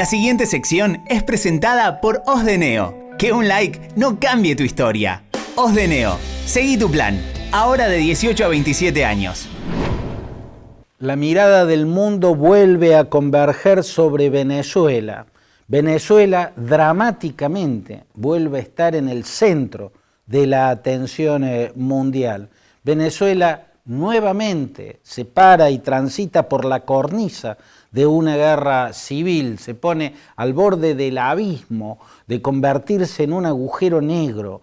La siguiente sección es presentada por Os de Neo. Que un like no cambie tu historia. Os de Neo. Seguí tu plan. Ahora de 18 a 27 años. La mirada del mundo vuelve a converger sobre Venezuela. Venezuela dramáticamente vuelve a estar en el centro de la atención mundial. Venezuela nuevamente se para y transita por la cornisa de una guerra civil, se pone al borde del abismo de convertirse en un agujero negro.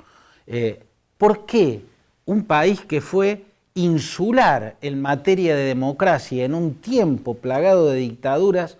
¿Por qué un país que fue insular en materia de democracia en un tiempo plagado de dictaduras,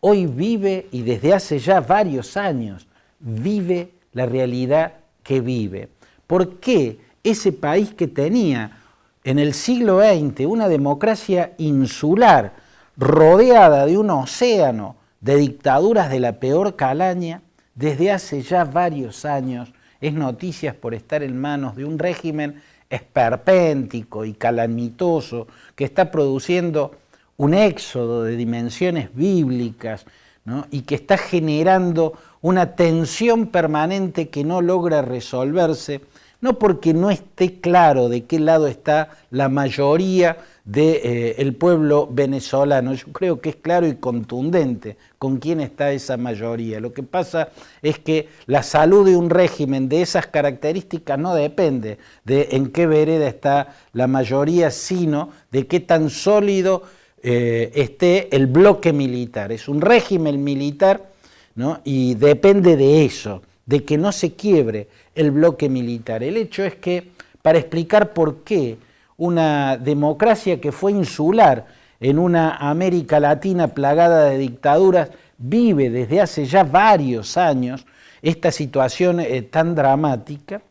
hoy vive, y desde hace ya varios años, vive la realidad que vive? ¿Por qué ese país que tenía en el siglo XX una democracia insular, rodeada de un océano de dictaduras de la peor calaña, desde hace ya varios años es noticia por estar en manos de un régimen esperpéntico y calamitoso que está produciendo un éxodo de dimensiones bíblicas, ¿no? Y que está generando una tensión permanente que no logra resolverse, no porque no esté claro de qué lado está la mayoría del pueblo venezolano. Yo creo que es claro y contundente con quién está esa mayoría. Lo que pasa es que la salud de un régimen de esas características no depende de en qué vereda está la mayoría, sino de qué tan sólido esté el bloque militar. Es un régimen militar, ¿no? Y depende de eso, de que no se quiebre el bloque militar. El hecho es que, para explicar por qué una democracia que fue insular en una América Latina plagada de dictaduras vive desde hace ya varios años esta situación tan dramática,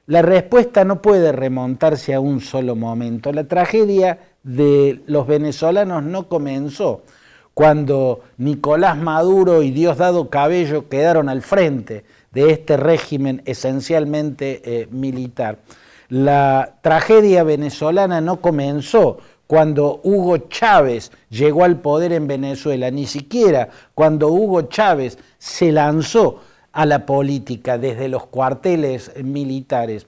la respuesta no puede remontarse a un solo momento. La tragedia de los venezolanos no comenzó cuando Nicolás Maduro y Diosdado Cabello quedaron al frente de este régimen esencialmente militar. La tragedia venezolana no comenzó cuando Hugo Chávez llegó al poder en Venezuela, ni siquiera cuando Hugo Chávez se lanzó a la política desde los cuarteles militares.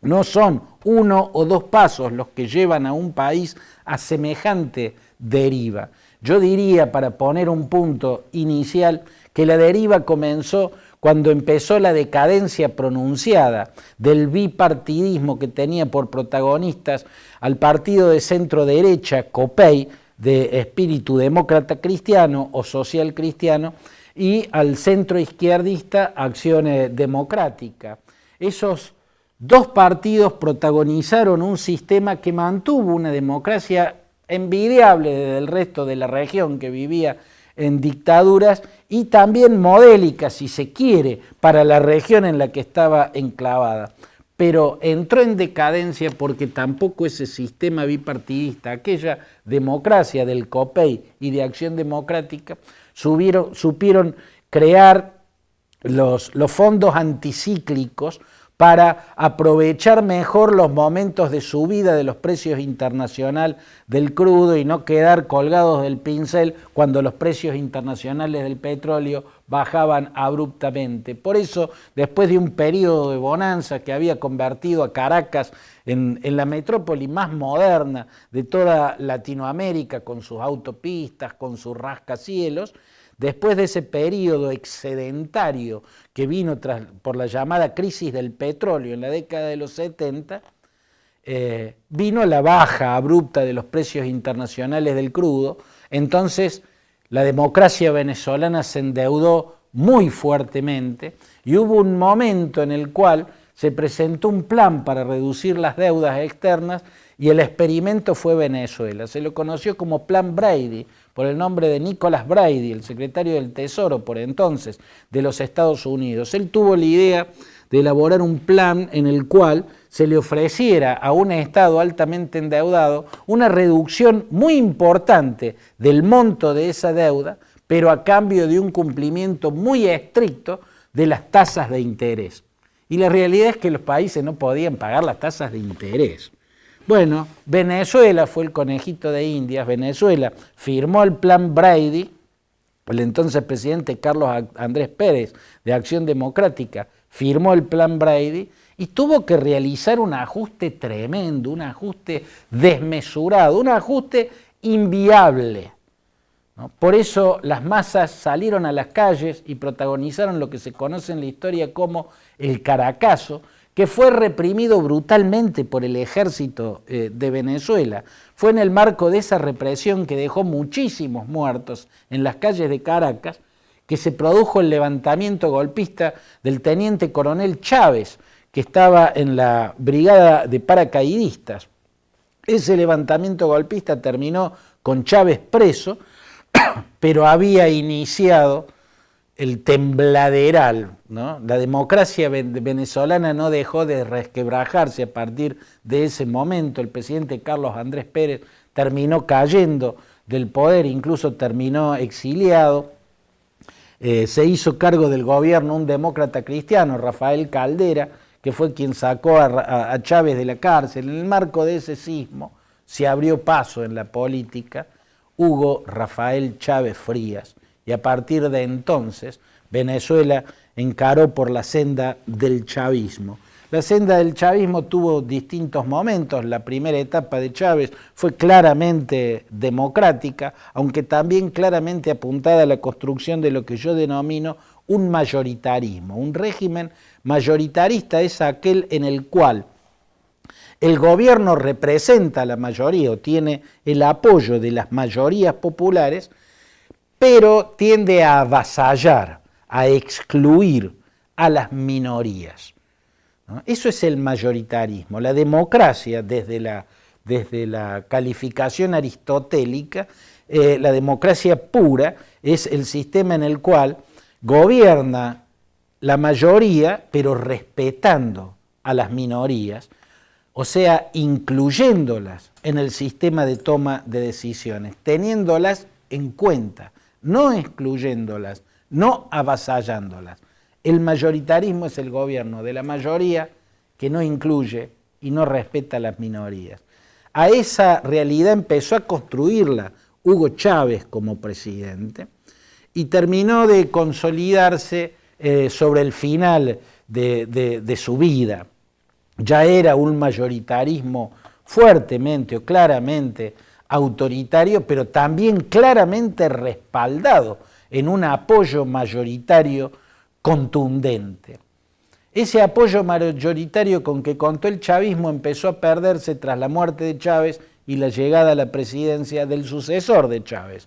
No son uno o dos pasos los que llevan a un país a semejante deriva. Yo diría, para poner un punto inicial, que la deriva comenzó cuando empezó la decadencia pronunciada del bipartidismo que tenía por protagonistas al partido de centro derecha, COPEI, de espíritu demócrata cristiano o social cristiano, y al centro izquierdista, Acción Democrática. Esos dos partidos protagonizaron un sistema que mantuvo una democracia envidiable del resto de la región que vivía en dictaduras y también modélica, si se quiere, para la región en la que estaba enclavada. Pero entró en decadencia porque tampoco ese sistema bipartidista, aquella democracia del COPEI y de Acción Democrática, supieron crear los fondos anticíclicos para aprovechar mejor los momentos de subida de los precios internacionales del crudo y no quedar colgados del pincel cuando los precios internacionales del petróleo bajaban abruptamente. Por eso, después de un periodo de bonanza que había convertido a Caracas en la metrópoli más moderna de toda Latinoamérica, con sus autopistas, con sus rascacielos, después de ese periodo excedentario que vino por la llamada crisis del petróleo en la década de los 70, vino la baja abrupta de los precios internacionales del crudo. Entonces la democracia venezolana se endeudó muy fuertemente y hubo un momento en el cual se presentó un plan para reducir las deudas externas y el experimento fue Venezuela. Se lo conoció como Plan Brady, por el nombre de Nicholas Brady, el secretario del Tesoro por entonces de los Estados Unidos. Él tuvo la idea de elaborar un plan en el cual se le ofreciera a un Estado altamente endeudado una reducción muy importante del monto de esa deuda, pero a cambio de un cumplimiento muy estricto de las tasas de interés. Y la realidad es que los países no podían pagar las tasas de interés. Bueno, Venezuela fue el conejito de Indias. Venezuela firmó el plan Brady el entonces presidente Carlos Andrés Pérez de Acción Democrática firmó el Plan Brady y tuvo que realizar un ajuste tremendo, un ajuste desmesurado, un ajuste inviable, ¿no? Por eso las masas salieron a las calles y protagonizaron lo que se conoce en la historia como el Caracazo, que fue reprimido brutalmente por el ejército de Venezuela. Fue en el marco de esa represión que dejó muchísimos muertos en las calles de Caracas que se produjo el levantamiento golpista del teniente coronel Chávez, que estaba en la brigada de paracaidistas. Ese levantamiento golpista terminó con Chávez preso, pero había iniciado el tembladeral, ¿no? La democracia venezolana no dejó de resquebrajarse a partir de ese momento. El presidente Carlos Andrés Pérez terminó cayendo del poder, incluso terminó exiliado. Se hizo cargo del gobierno un demócrata cristiano, Rafael Caldera, que fue quien sacó a Chávez de la cárcel. En el marco de ese sismo se abrió paso en la política Hugo Rafael Chávez Frías, y a partir de entonces Venezuela encaró por la senda del chavismo. La senda del chavismo tuvo distintos momentos. La primera etapa de Chávez fue claramente democrática, aunque también claramente apuntada a la construcción de lo que yo denomino un mayoritarismo. Un régimen mayoritarista es aquel en el cual el gobierno representa a la mayoría o tiene el apoyo de las mayorías populares, pero tiende a avasallar, a excluir a las minorías, ¿no? Eso es el mayoritarismo. La democracia, desde la calificación aristotélica, la democracia pura es el sistema en el cual gobierna la mayoría, pero respetando a las minorías, o sea, incluyéndolas en el sistema de toma de decisiones, teniéndolas en cuenta, no excluyéndolas, no avasallándolas. El mayoritarismo es el gobierno de la mayoría que no incluye y no respeta a las minorías. A esa realidad empezó a construirla Hugo Chávez como presidente y terminó de consolidarse sobre el final de su vida. Ya era un mayoritarismo fuertemente o claramente autoritario, pero también claramente respaldado en un apoyo mayoritario contundente. Ese apoyo mayoritario con que contó el chavismo empezó a perderse tras la muerte de Chávez y la llegada a la presidencia del sucesor de Chávez,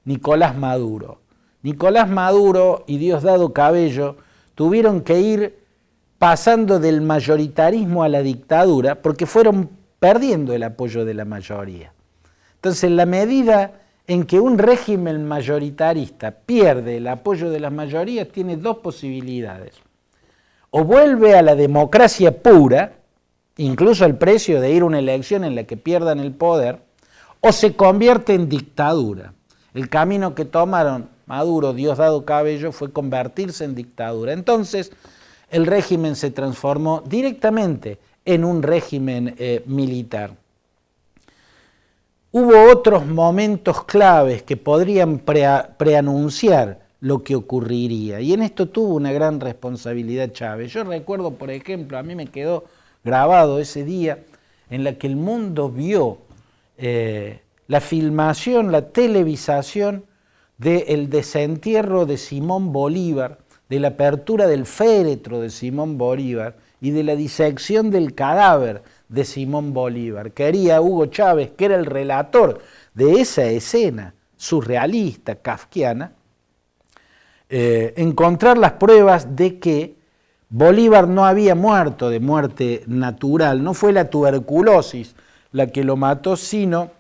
Nicolás Maduro. Nicolás Maduro y Diosdado Cabello tuvieron que ir pasando del mayoritarismo a la dictadura porque fueron perdiendo el apoyo de la mayoría. Entonces, en la medida en que un régimen mayoritarista pierde el apoyo de las mayorías, tiene dos posibilidades. O vuelve a la democracia pura, incluso al precio de ir a una elección en la que pierdan el poder, o se convierte en dictadura. El camino que tomaron Maduro, Diosdado Cabello, fue convertirse en dictadura. Entonces, el régimen se transformó directamente en un régimen militar. Hubo otros momentos claves que podrían preanunciar lo que ocurriría, y en esto tuvo una gran responsabilidad Chávez. Yo recuerdo, por ejemplo, a mí me quedó grabado ese día en la que el mundo vio la filmación, la televisación del desentierro de Simón Bolívar, de la apertura del féretro de Simón Bolívar y de la disección del cadáver de Simón Bolívar. Quería Hugo Chávez, que era el relator de esa escena surrealista, kafkiana, encontrar las pruebas de que Bolívar no había muerto de muerte natural, no fue la tuberculosis la que lo mató, sino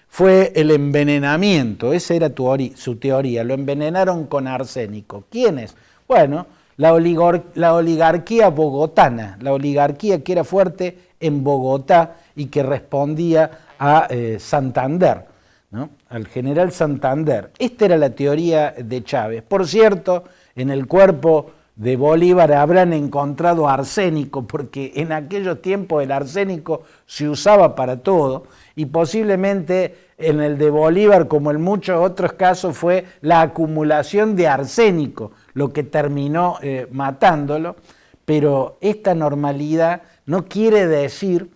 fue el envenenamiento. Esa era su teoría, lo envenenaron con arsénico. ¿Quiénes? Bueno, la oligarquía bogotana, la oligarquía que era fuerte en Bogotá y que respondía a Santander, ¿no? Al general Santander. Esta era la teoría de Chávez. Por cierto, en el cuerpo de Bolívar habrán encontrado arsénico, porque en aquellos tiempos el arsénico se usaba para todo y posiblemente en el de Bolívar, como en muchos otros casos, fue la acumulación de arsénico lo que terminó matándolo, pero esta normalidad no quiere decir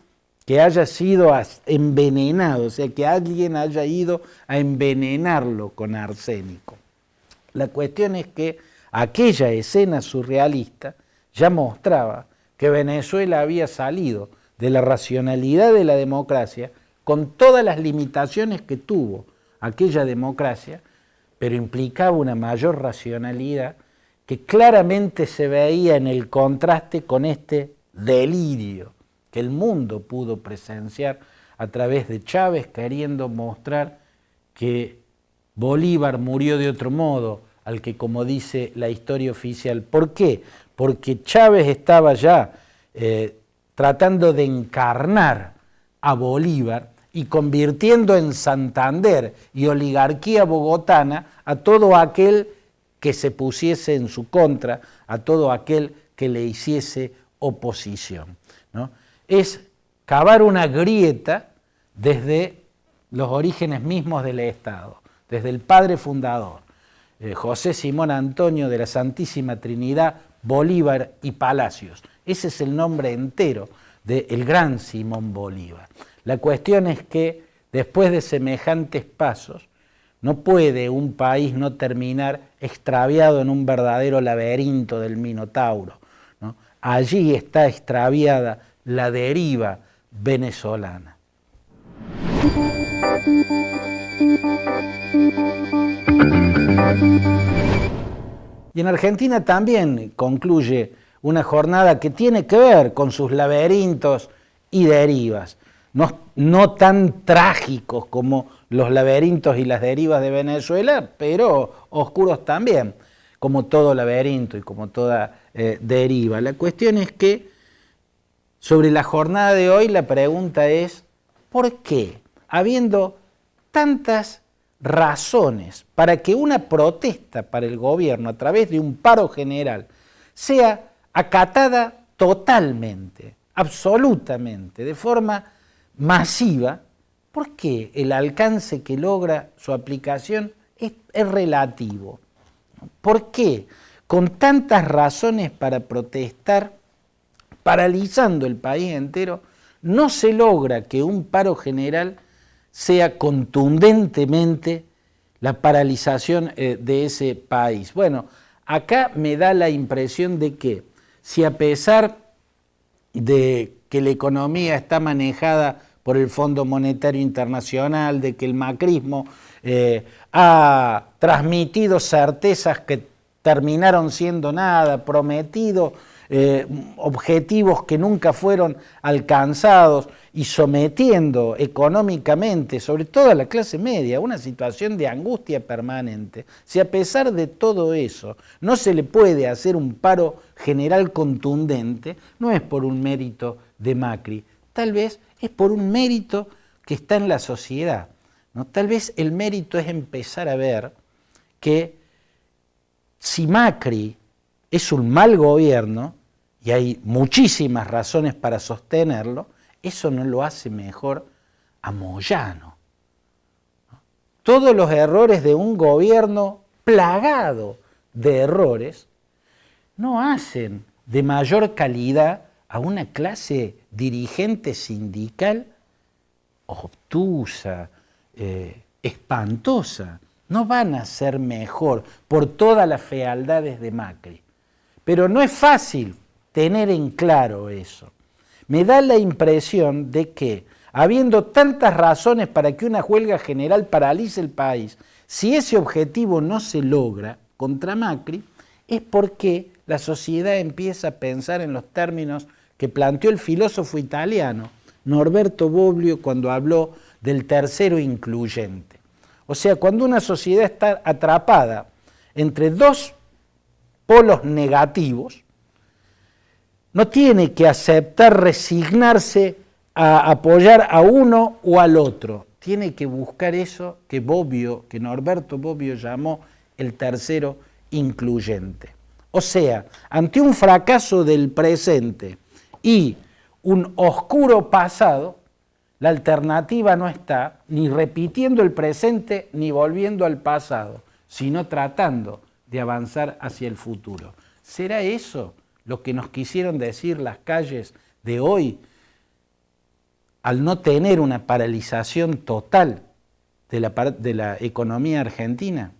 que haya sido envenenado, o sea, que alguien haya ido a envenenarlo con arsénico. La cuestión es que aquella escena surrealista ya mostraba que Venezuela había salido de la racionalidad de la democracia con todas las limitaciones que tuvo aquella democracia, pero implicaba una mayor racionalidad que claramente se veía en el contraste con este delirio que el mundo pudo presenciar a través de Chávez, queriendo mostrar que Bolívar murió de otro modo al que, como dice la historia oficial. ¿Por qué? Porque Chávez estaba ya tratando de encarnar a Bolívar y convirtiendo en Santander y oligarquía bogotana a todo aquel que se pusiese en su contra, a todo aquel que le hiciese oposición, ¿no? Es cavar una grieta desde los orígenes mismos del Estado, desde el padre fundador, José Simón Antonio de la Santísima Trinidad, Bolívar y Palacios. Ese es el nombre entero del gran Simón Bolívar. La cuestión es que después de semejantes pasos, no puede un país no terminar extraviado en un verdadero laberinto del Minotauro, ¿no? Allí está extraviada la deriva venezolana. Y en Argentina también concluye una jornada que tiene que ver con sus laberintos y derivas, no tan trágicos como los laberintos y las derivas de Venezuela, pero oscuros también, como todo laberinto y como toda deriva. La cuestión es que sobre la jornada de hoy la pregunta es, ¿por qué, habiendo tantas razones para que una protesta para el gobierno a través de un paro general sea acatada totalmente, absolutamente, de forma masiva, ¿por qué el alcance que logra su aplicación es relativo? ¿Por qué, con tantas razones para protestar, paralizando el país entero, no se logra que un paro general sea contundentemente la paralización de ese país? Bueno, acá me da la impresión de que si a pesar de que la economía está manejada por el Fondo Monetario Internacional, de que el macrismo ha transmitido certezas que terminaron siendo nada, prometido objetivos que nunca fueron alcanzados y sometiendo económicamente, sobre todo a la clase media, a una situación de angustia permanente. Si a pesar de todo eso no se le puede hacer un paro general contundente, no es por un mérito de Macri, tal vez es por un mérito que está en la sociedad, ¿no? Tal vez el mérito es empezar a ver que si Macri es un mal gobierno, y hay muchísimas razones para sostenerlo, eso no lo hace mejor a Moyano. Todos los errores de un gobierno plagado de errores no hacen de mayor calidad a una clase dirigente sindical obtusa, espantosa. No van a ser mejor por todas las fealdades de Macri. Pero no es fácil tener en claro eso. Me da la impresión de que, habiendo tantas razones para que una huelga general paralice el país, si ese objetivo no se logra contra Macri, es porque la sociedad empieza a pensar en los términos que planteó el filósofo italiano Norberto Bobbio cuando habló del tercero incluyente. O sea, cuando una sociedad está atrapada entre dos polos negativos, no tiene que aceptar resignarse a apoyar a uno o al otro. Tiene que buscar eso que Norberto Bobbio llamó el tercero incluyente. O sea, ante un fracaso del presente y un oscuro pasado, La alternativa no está ni repitiendo el presente ni volviendo al pasado, sino tratando de avanzar hacia el futuro. ¿Será eso lo que nos quisieron decir las calles de hoy al no tener una paralización total de la economía argentina?